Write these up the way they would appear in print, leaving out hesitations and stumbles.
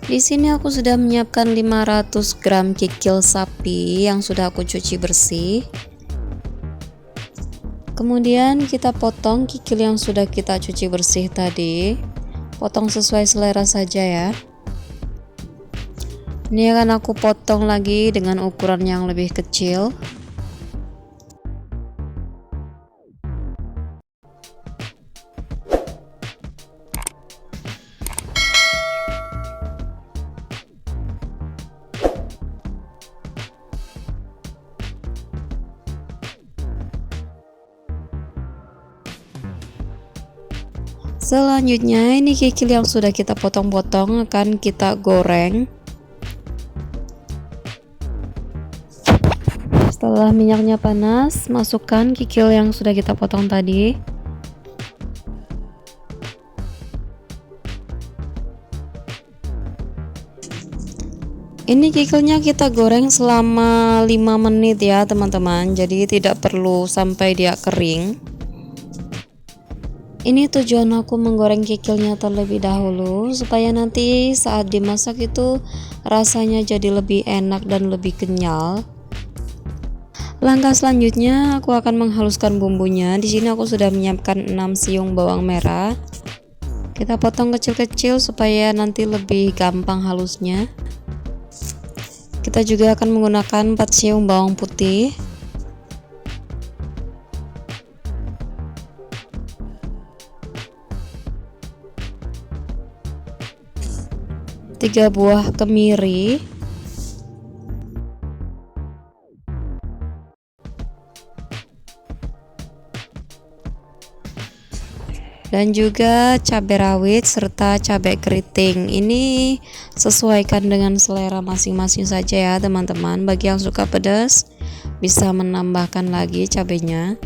Di sini aku sudah menyiapkan 500 gram kikil sapi yang sudah aku cuci bersih. Kemudian kita potong kikil yang sudah kita cuci bersih tadi. Potong sesuai selera saja ya. Ini akan aku potong lagi dengan ukuran yang lebih kecil. Selanjutnya ini kikil yang sudah kita potong-potong akan kita goreng. Setelah minyaknya panas, masukkan kikil yang sudah kita potong tadi. Ini kikilnya kita goreng selama 5 menit ya teman-teman, jadi tidak perlu sampai dia kering. Ini tujuan aku menggoreng kikilnya terlebih dahulu supaya nanti saat dimasak itu rasanya jadi lebih enak dan lebih kenyal. Langkah selanjutnya aku akan menghaluskan bumbunya. Di sini aku sudah menyiapkan 6 siung bawang merah. Kita potong kecil-kecil supaya nanti lebih gampang halusnya. Kita juga akan menggunakan 4 siung bawang putih. 3 buah kemiri, dan juga cabai rawit serta cabai keriting. Ini sesuaikan dengan selera masing-masing saja ya teman-teman. Bagi yang suka pedas bisa menambahkan lagi cabainya.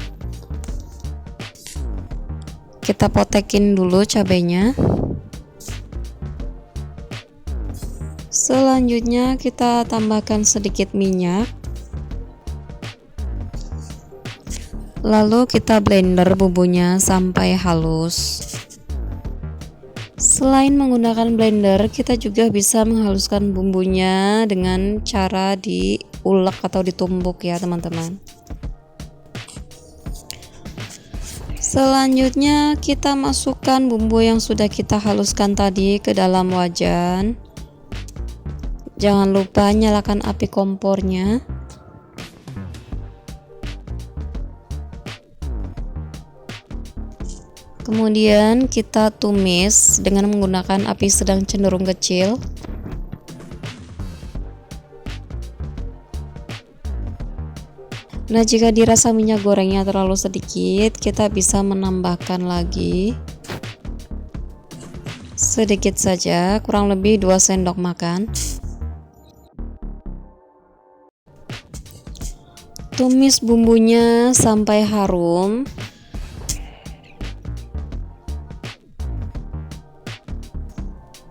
Kita potekin dulu cabainya. Selanjutnya kita tambahkan sedikit minyak. Lalu kita blender bumbunya sampai halus. Selain menggunakan blender, kita juga bisa menghaluskan bumbunya dengan cara diulek atau ditumbuk ya teman-teman. Selanjutnya kita masukkan bumbu yang sudah kita haluskan tadi ke dalam wajan. Jangan lupa nyalakan api kompornya. Kemudian kita tumis dengan menggunakan api sedang cenderung kecil. Nah, jika dirasa minyak gorengnya terlalu sedikit, kita bisa menambahkan lagi sedikit saja, kurang lebih 2 sendok makan. Tumis bumbunya sampai harum.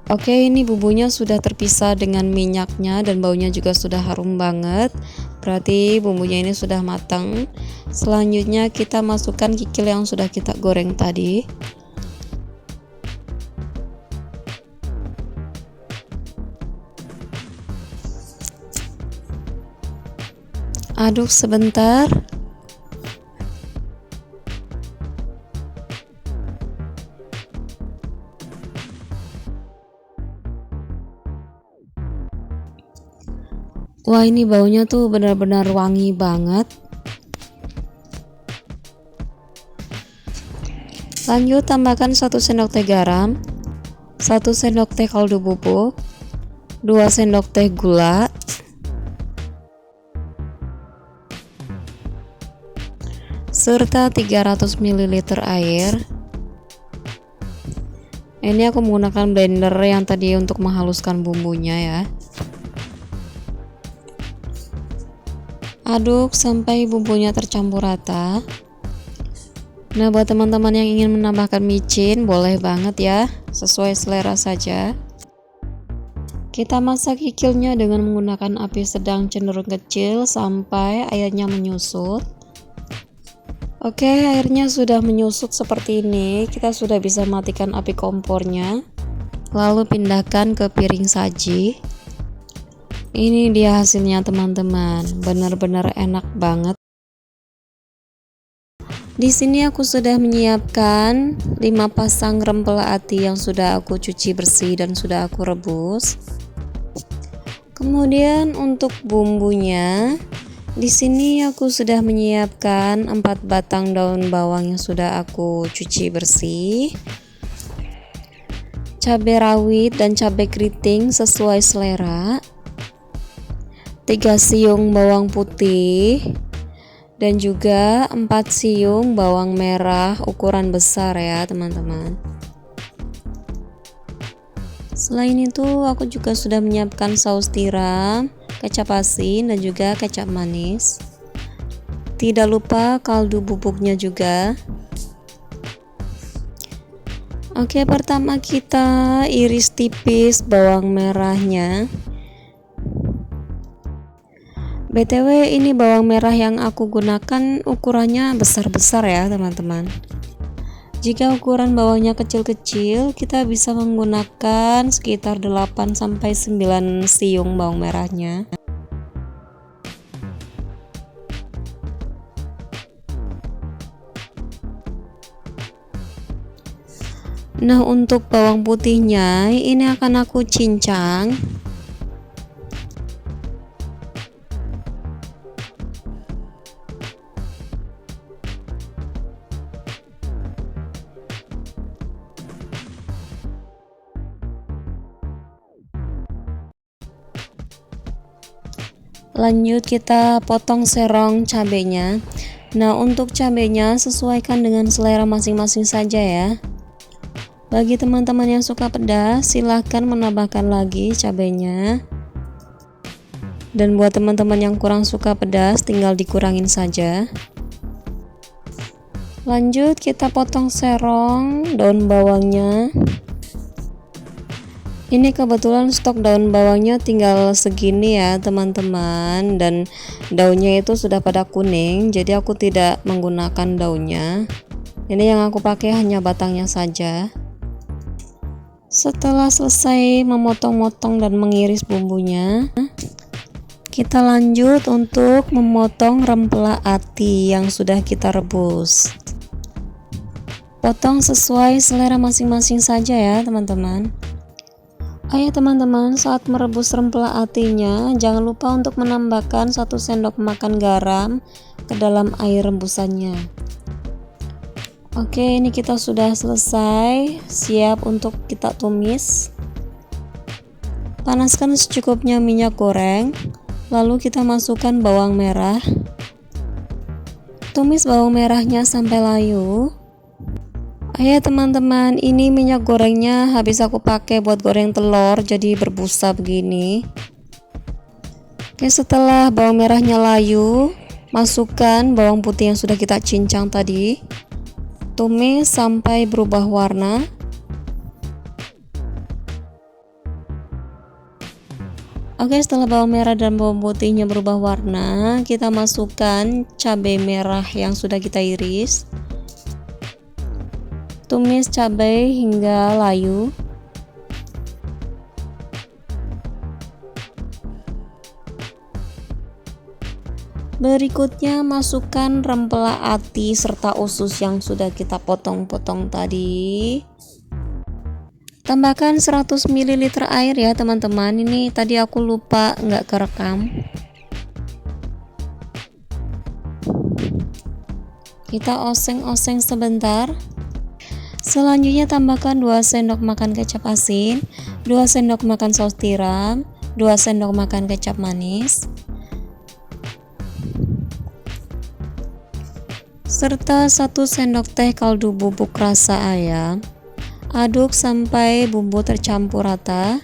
Oke, ini bumbunya sudah terpisah dengan minyaknya dan baunya juga sudah harum banget. Berarti bumbunya ini sudah matang. Selanjutnya kita masukkan kikil yang sudah kita goreng tadi. Aduk sebentar. Wah, ini baunya tuh benar-benar wangi banget. Lanjut tambahkan 1 sendok teh garam, 1 sendok teh kaldu bubuk, 2 sendok teh gula, serta 300 ml air. Ini aku menggunakan blender yang tadi untuk menghaluskan bumbunya ya. Aduk sampai bumbunya tercampur rata. Nah, buat teman-teman yang ingin menambahkan micin boleh banget ya, sesuai selera saja. Kita masak kikilnya dengan menggunakan api sedang cenderung kecil sampai airnya menyusut. Oke, airnya sudah menyusut seperti ini. Kita sudah bisa matikan api kompornya. Lalu pindahkan ke piring saji. Ini dia hasilnya teman-teman, benar-benar enak banget. Di sini aku sudah menyiapkan 5 pasang rempela ati yang sudah aku cuci bersih dan sudah aku rebus. Kemudian untuk bumbunya, di sini aku sudah menyiapkan 4 batang daun bawang yang sudah aku cuci bersih. Cabai rawit dan cabai keriting sesuai selera. 3 siung bawang putih. Dan juga 4 siung bawang merah ukuran besar ya teman-teman. Selain itu aku juga sudah menyiapkan saus tiram, kecap asin dan juga kecap manis. Tidak lupa kaldu bubuknya juga. Oke, pertama kita iris tipis bawang merahnya. BTW ini bawang merah yang aku gunakan ukurannya besar-besar ya teman-teman. Jika ukuran bawangnya kecil-kecil, kita bisa menggunakan sekitar 8-9 siung bawang merahnya. Nah, untuk bawang putihnya ini akan aku cincang. Lanjut kita potong serong cabenya. Nah, untuk cabenya sesuaikan dengan selera masing-masing saja ya. Bagi teman-teman yang suka pedas, silahkan menambahkan lagi cabenya. Dan buat teman-teman yang kurang suka pedas, tinggal dikurangin saja. Lanjut kita potong serong daun bawangnya. Ini kebetulan stok daun bawangnya tinggal segini ya teman-teman, dan daunnya itu sudah pada kuning, jadi aku tidak menggunakan daunnya. Ini yang aku pakai hanya batangnya saja. Setelah selesai memotong-motong dan mengiris bumbunya, kita lanjut untuk memotong rempela ati yang sudah kita rebus. Potong sesuai selera masing-masing saja ya teman-teman. Ayo teman-teman, saat merebus rempela atinya, jangan lupa untuk menambahkan 1 sendok makan garam ke dalam air rebusannya. Oke, ini kita sudah selesai, siap untuk kita tumis. Panaskan secukupnya minyak goreng, lalu kita masukkan bawang merah. Tumis bawang merahnya sampai layu. Ayo teman-teman, ini minyak gorengnya habis aku pakai buat goreng telur, jadi berbusa begini. Oke, setelah bawang merahnya layu, masukkan bawang putih yang sudah kita cincang tadi. Tumis sampai berubah warna. Oke, setelah bawang merah dan bawang putihnya berubah warna, kita masukkan cabai merah yang sudah kita iris. Tumis cabai hingga layu. Berikutnya masukkan rempela ati serta usus yang sudah kita potong-potong tadi. Tambahkan 100 ml air ya teman-teman. Ini tadi aku lupa nggak kerekam. Kita oseng-oseng sebentar. Selanjutnya tambahkan 2 sendok makan kecap asin, 2 sendok makan saus tiram, 2 sendok makan kecap manis, serta 1 sendok teh kaldu bubuk rasa ayam. Aduk sampai bumbu tercampur rata.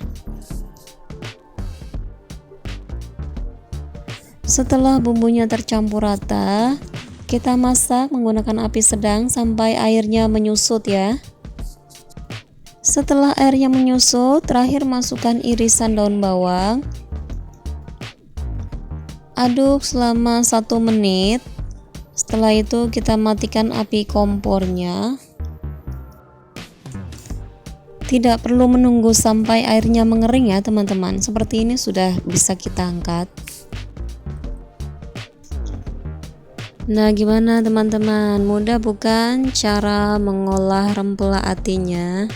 Setelah bumbunya tercampur rata, kita masak menggunakan api sedang sampai airnya menyusut ya. Setelah airnya menyusut, terakhir masukkan irisan daun bawang. Aduk selama 1 menit. Setelah itu kita matikan api kompornya. Tidak perlu menunggu sampai airnya mengering ya teman-teman. Seperti ini sudah bisa kita angkat. Nah, gimana teman-teman? Mudah bukan cara mengolah rempela atinya?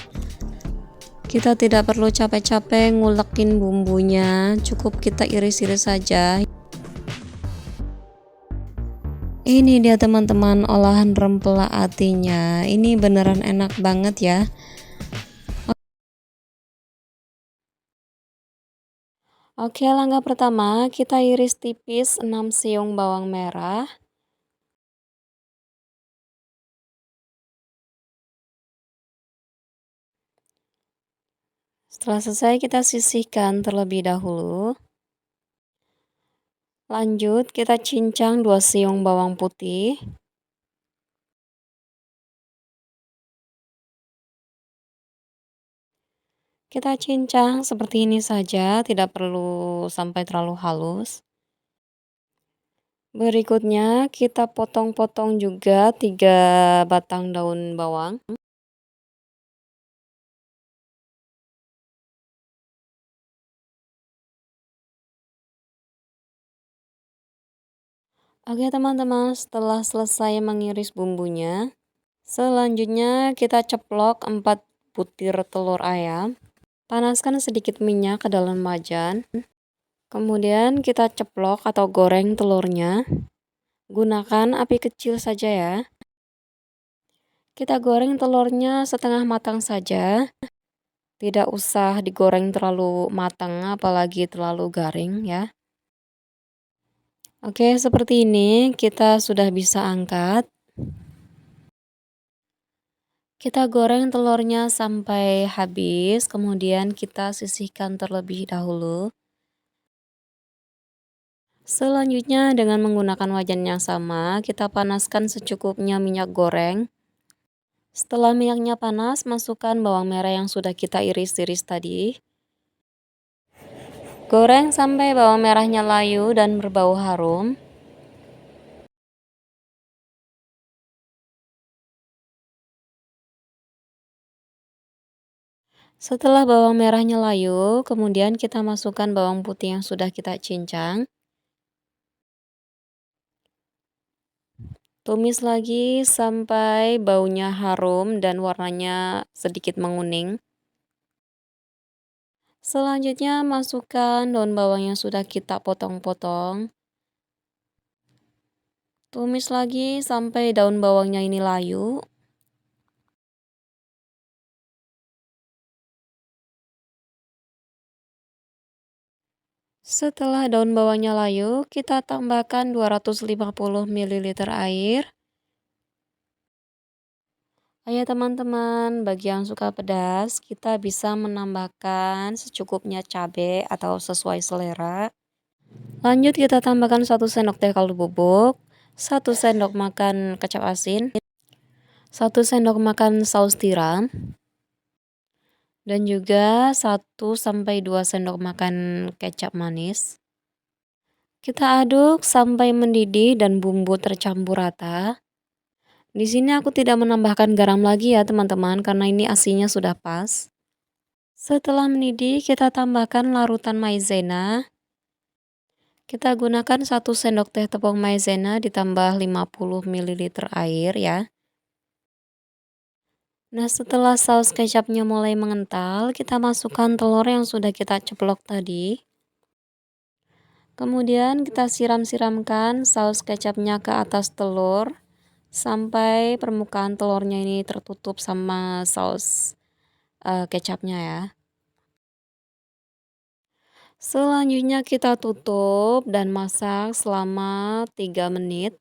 Kita tidak perlu capek-capek ngulekin bumbunya, cukup kita iris-iris saja. Ini dia teman-teman olahan rempela atinya. Ini beneran enak banget ya. Oke, langkah pertama kita iris tipis 6 siung bawang merah. Setelah selesai kita sisihkan terlebih dahulu. Lanjut kita cincang 2 siung bawang putih. Kita cincang seperti ini saja, tidak perlu sampai terlalu halus. Berikutnya kita potong-potong juga 3 batang daun bawang. Oke teman-teman, setelah selesai mengiris bumbunya, selanjutnya kita ceplok 4 butir telur ayam. Panaskan sedikit minyak ke dalam wajan. Kemudian kita ceplok atau goreng telurnya. Gunakan api kecil saja ya. Kita goreng telurnya setengah matang saja. Tidak usah digoreng terlalu matang apalagi terlalu garing ya. Oke, seperti ini kita sudah bisa angkat. Kita goreng telurnya sampai habis, kemudian kita sisihkan terlebih dahulu. Selanjutnya dengan menggunakan wajan yang sama, kita panaskan secukupnya minyak goreng. Setelah minyaknya panas, masukkan bawang merah yang sudah kita iris-iris tadi. Goreng sampai bawang merahnya layu dan berbau harum. Setelah bawang merahnya layu, kemudian kita masukkan bawang putih yang sudah kita cincang. Tumis lagi sampai baunya harum dan warnanya sedikit menguning. Selanjutnya masukkan daun bawang yang sudah kita potong-potong. Tumis lagi sampai daun bawangnya ini layu. Setelah daun bawangnya layu, kita tambahkan 250 ml air. Ayo teman-teman, bagi yang suka pedas, kita bisa menambahkan secukupnya cabai atau sesuai selera. Lanjut kita tambahkan 1 sendok teh kaldu bubuk, 1 sendok makan kecap asin, 1 sendok makan saus tiram, dan juga 1-2 sendok makan kecap manis. Kita aduk sampai mendidih dan bumbu tercampur rata. Di sini aku tidak menambahkan garam lagi ya teman-teman, karena ini asinnya sudah pas. Setelah mendidih, kita tambahkan larutan maizena. Kita gunakan 1 sendok teh tepung maizena ditambah 50 ml air ya. Nah, setelah saus kecapnya mulai mengental, kita masukkan telur yang sudah kita ceplok tadi. Kemudian kita siram-siramkan saus kecapnya ke atas telur sampai permukaan telurnya ini tertutup sama saus kecapnya ya. Selanjutnya kita tutup dan masak selama 3 menit.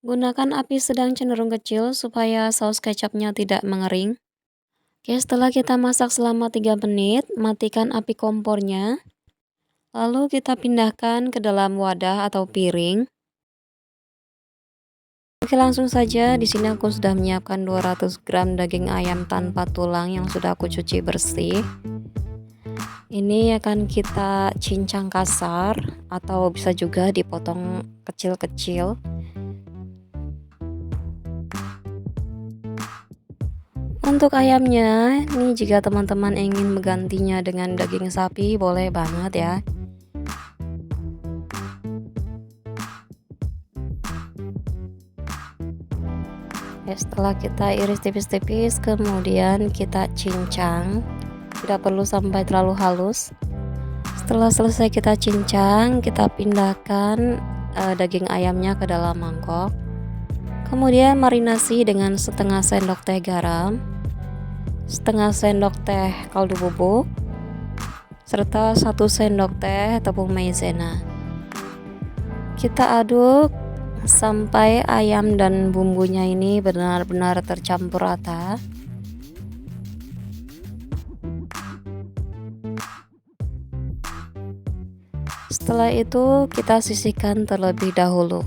Gunakan api sedang cenderung kecil supaya saus kecapnya tidak mengering. Oke, setelah kita masak selama 3 menit, matikan api kompornya. Lalu kita pindahkan ke dalam wadah atau piring. Oke, langsung saja di sini aku sudah menyiapkan 200 gram daging ayam tanpa tulang yang sudah aku cuci bersih. Ini akan kita cincang kasar atau bisa juga dipotong kecil-kecil. Untuk ayamnya, nih jika teman-teman ingin menggantinya dengan daging sapi boleh banget ya. Setelah kita iris tipis-tipis, kemudian kita cincang. Tidak perlu sampai terlalu halus. Setelah selesai kita cincang, kita pindahkan daging ayamnya ke dalam mangkok. Kemudian marinasi dengan setengah sendok teh garam, setengah sendok teh kaldu bubuk, serta 1 sendok teh tepung maizena. Kita aduk sampai ayam dan bumbunya ini benar-benar tercampur rata. Setelah itu kita sisihkan terlebih dahulu.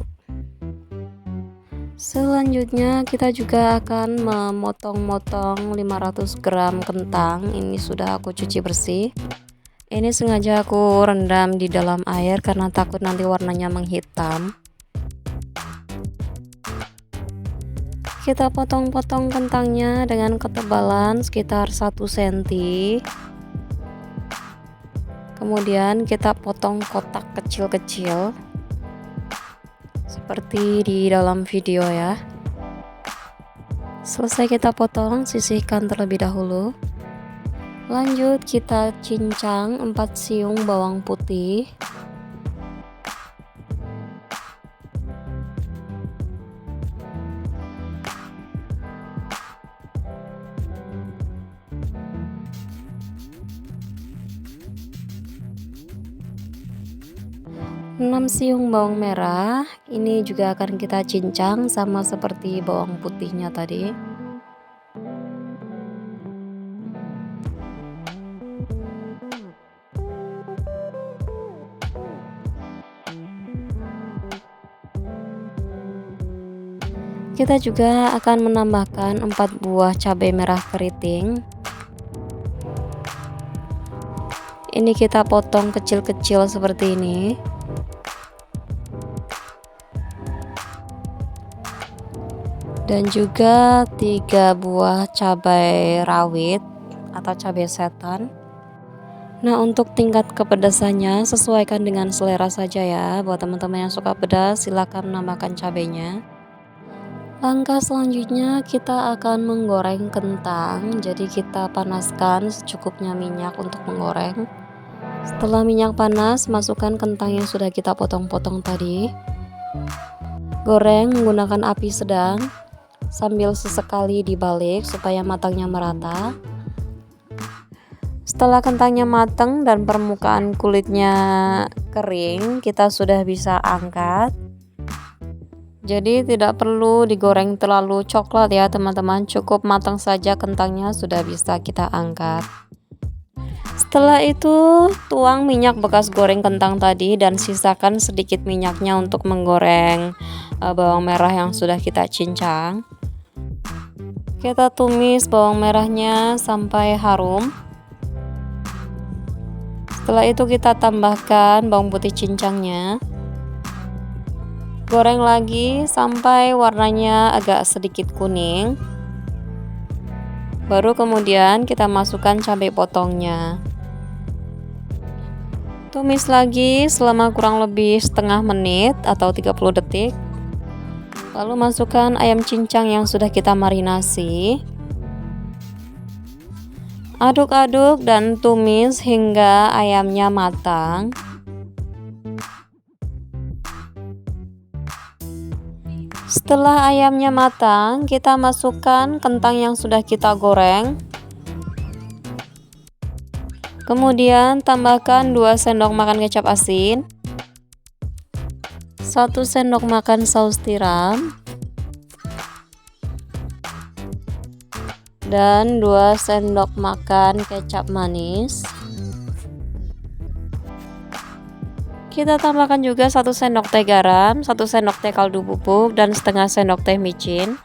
Selanjutnya kita juga akan memotong-motong 500 gram kentang. Ini sudah aku cuci bersih. Ini sengaja aku rendam di dalam air karena takut nanti warnanya menghitam. Kita potong-potong kentangnya dengan ketebalan sekitar 1 cm. Kemudian kita potong kotak kecil-kecil seperti di dalam video ya. Selesai kita potong, sisihkan terlebih dahulu. Lanjut kita cincang 4 siung bawang putih. Enam siung bawang merah, ini juga akan kita cincang sama seperti bawang putihnya tadi. Kita juga akan menambahkan 4 buah cabai merah keriting. Ini kita potong kecil-kecil seperti ini. Dan juga 3 buah cabai rawit atau cabai setan. Nah, untuk tingkat kepedasannya sesuaikan dengan selera saja ya. Buat teman-teman yang suka pedas silahkan menambahkan cabainya. Langkah selanjutnya kita akan menggoreng kentang. Jadi kita panaskan secukupnya minyak untuk menggoreng. Setelah minyak panas, masukkan kentang yang sudah kita potong-potong tadi. Goreng menggunakan api sedang sambil sesekali dibalik supaya matangnya merata. Setelah kentangnya matang dan permukaan kulitnya kering, kita sudah bisa angkat. Jadi tidak perlu digoreng terlalu coklat ya teman-teman, cukup matang saja kentangnya sudah bisa kita angkat. Setelah itu tuang minyak bekas goreng kentang tadi dan sisakan sedikit minyaknya untuk menggoreng bawang merah yang sudah kita cincang. Kita tumis bawang merahnya sampai harum. Setelah itu kita tambahkan bawang putih cincangnya. Goreng lagi sampai warnanya agak sedikit kuning. Baru kemudian kita masukkan cabai potongnya. Tumis lagi selama kurang lebih setengah menit atau 30 detik. Lalu masukkan ayam cincang yang sudah kita marinasi. Aduk-aduk dan tumis hingga ayamnya matang. Setelah ayamnya matang, kita masukkan kentang yang sudah kita goreng. Kemudian tambahkan 2 sendok makan kecap asin, 1 sendok makan saus tiram, dan 2 sendok makan kecap manis. Kita tambahkan juga 1 sendok teh garam, 1 sendok teh kaldu bubuk, dan setengah sendok teh micin.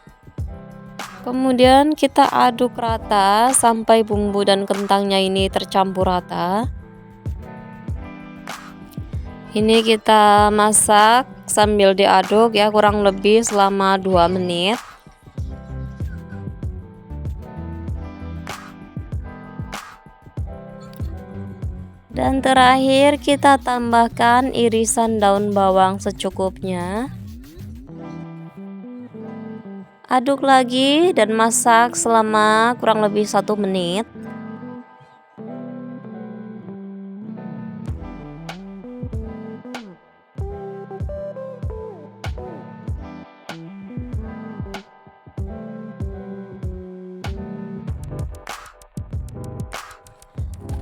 Kemudian kita aduk rata sampai bumbu dan kentangnya ini tercampur rata. Ini kita masak sambil diaduk ya, kurang lebih selama 2 menit. Dan terakhir kita tambahkan irisan daun bawang secukupnya. Aduk lagi dan masak selama kurang lebih 1 menit.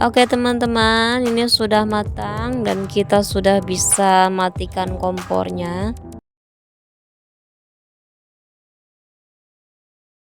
Oke teman-teman, ini sudah matang dan kita sudah bisa matikan kompornya.